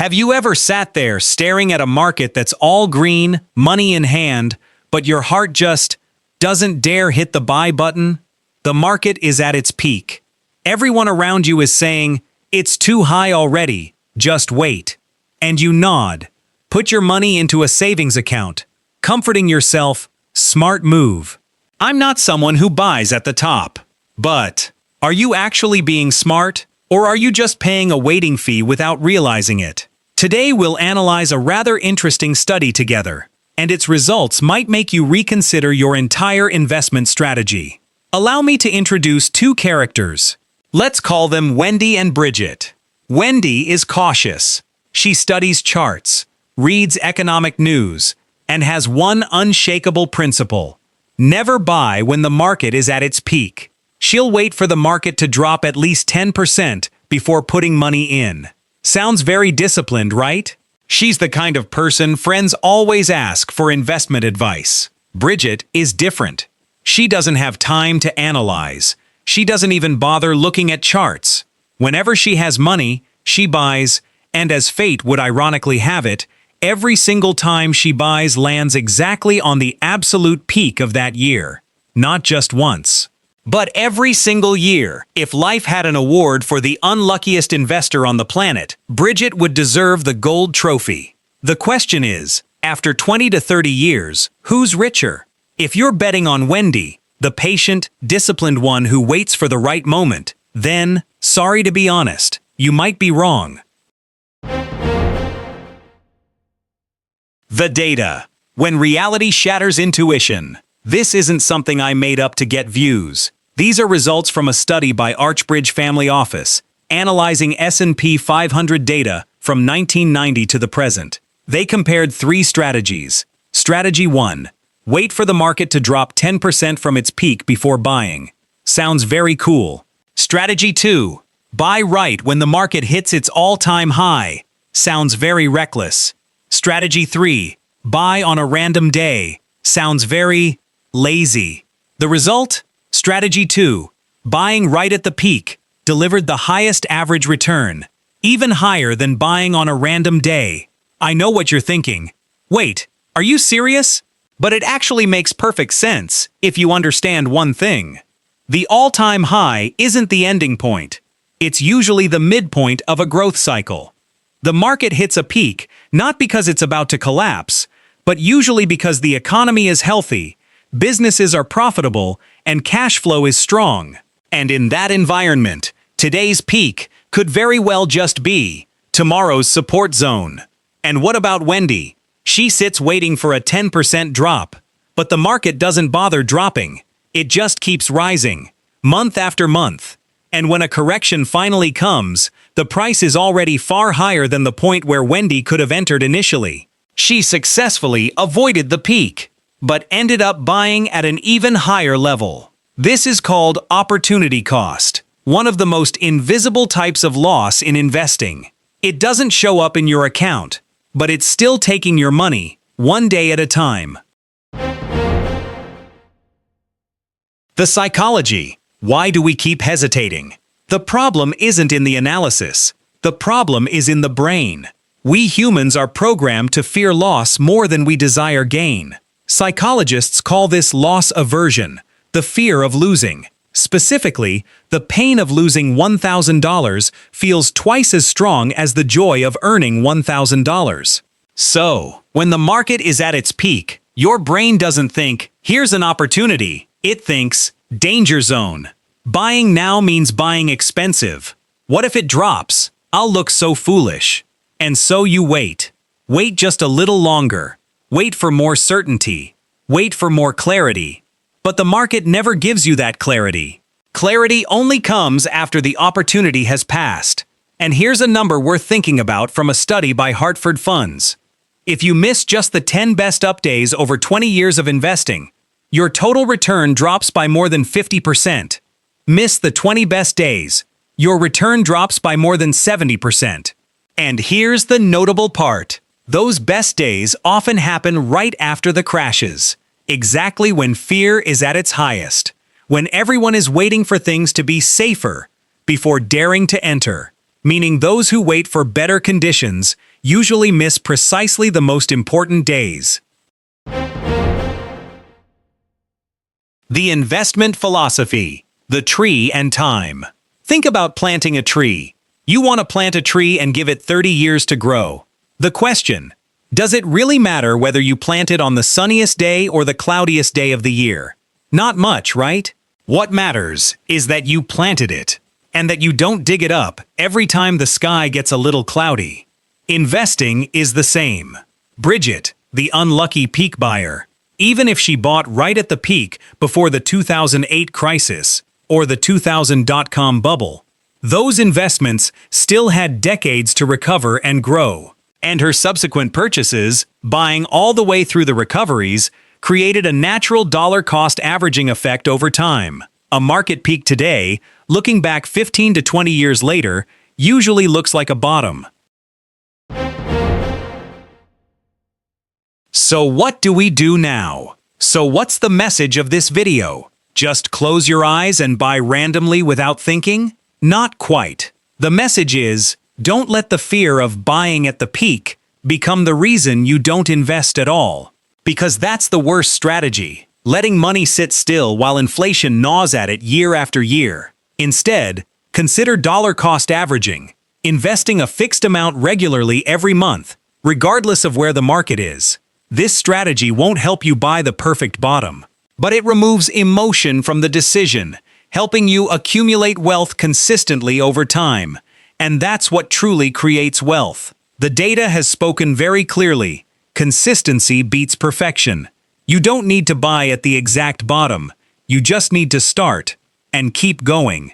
Have you ever sat there staring at a market that's all green, money in hand, but your heart just doesn't dare hit the buy button? The market is at its peak. Everyone around you is saying, "It's too high already, just wait." And you nod. Put your money into a savings account, comforting yourself, smart move. I'm not someone who buys at the top. But are you actually being smart, or are you just paying a waiting fee without realizing it? Today we'll analyze a rather interesting study together, and its results might make you reconsider your entire investment strategy. Allow me to introduce two characters. Let's call them Wendy and Bridget. Wendy is cautious. She studies charts, reads economic news, and has one unshakable principle: never buy when the market is at its peak. She'll wait for the market to drop at least 10% before putting money in. Sounds very disciplined, right? She's the kind of person friends always ask for investment advice. Bridget is different. She doesn't have time to analyze. She doesn't even bother looking at charts. Whenever she has money, she buys, and as fate would ironically have it, every single time she buys lands exactly on the absolute peak of that year. Not just once, but every single year. If life had an award for the unluckiest investor on the planet, Bridget would deserve the gold trophy. The question is, after 20 to 30 years, who's richer? If you're betting on Wendy, the patient, disciplined one who waits for the right moment, then, sorry to be honest, you might be wrong. The data. When reality shatters intuition. This isn't something I made up to get views. These are results from a study by Archbridge Family Office, analyzing S&P 500 data from 1990 to the present. They compared 3 strategies. Strategy 1. Wait for the market to drop 10% from its peak before buying. Sounds very cool. Strategy 2. Buy right when the market hits its all-time high. Sounds very reckless. Strategy 3. Buy on a random day. Sounds very lazy. The result? Strategy 2. Buying right at the peak delivered the highest average return, even higher than buying on a random day. I know what you're thinking. Wait, are you serious? But it actually makes perfect sense if you understand one thing. The all-time high isn't the ending point. It's usually the midpoint of a growth cycle. The market hits a peak not because it's about to collapse, but usually because the economy is healthy, businesses are profitable, and cash flow is strong. And in that environment, today's peak could very well just be tomorrow's support zone. And what about Wendy? She sits waiting for a 10% drop, but the market doesn't bother dropping. It just keeps rising, month after month. And when a correction finally comes, the price is already far higher than the point where Wendy could have entered initially. She successfully avoided the peak, but ended up buying at an even higher level. This is called opportunity cost, one of the most invisible types of loss in investing. It doesn't show up in your account, but it's still taking your money, one day at a time. The psychology. Why do we keep hesitating? The problem isn't in the analysis. The problem is in the brain. We humans are programmed to fear loss more than we desire gain. Psychologists call this loss aversion, the fear of losing. Specifically, the pain of losing $1,000 feels twice as strong as the joy of earning $1,000. So, when the market is at its peak, your brain doesn't think, "Here's an opportunity." It thinks, "Danger zone." Buying now means buying expensive. What if it drops? I'll look so foolish. And so you wait. Wait just a little longer. Wait for more certainty. Wait for more clarity. But the market never gives you that clarity. Clarity only comes after the opportunity has passed. And here's a number worth thinking about from a study by Hartford Funds. If you miss just the 10 best up days over 20 years of investing, your total return drops by more than 50%. Miss the 20 best days, your return drops by more than 70%. And here's the notable part. Those best days often happen right after the crashes, exactly when fear is at its highest, when everyone is waiting for things to be safer before daring to enter. meaning those who wait for better conditions usually miss precisely the most important days. The investment philosophy, the tree and time. Think about planting a tree. You want to plant a tree and give it 30 years to grow. The question, does it really matter whether you plant it on the sunniest day or the cloudiest day of the year? Not much, right? What matters is that you planted it, and that you don't dig it up every time the sky gets a little cloudy. Investing is the same. Bridget, the unlucky peak buyer, even if she bought right at the peak before the 2008 crisis or the 2000 dot-com bubble, those investments still had decades to recover and grow. And her subsequent purchases, buying all the way through the recoveries, created a natural dollar-cost averaging effect over time. A market peak today, looking back 15 to 20 years later, usually looks like a bottom. So what do we do now? So what's the message of this video? Just close your eyes and buy randomly without thinking? Not quite. The message is, don't let the fear of buying at the peak become the reason you don't invest at all. Because that's the worst strategy, letting money sit still while inflation gnaws at it year after year. Instead, consider dollar-cost averaging, investing a fixed amount regularly every month, regardless of where the market is. This strategy won't help you buy the perfect bottom, but it removes emotion from the decision, helping you accumulate wealth consistently over time. And that's what truly creates wealth. The data has spoken very clearly. Consistency beats perfection. You don't need to buy at the exact bottom. You just need to start and keep going.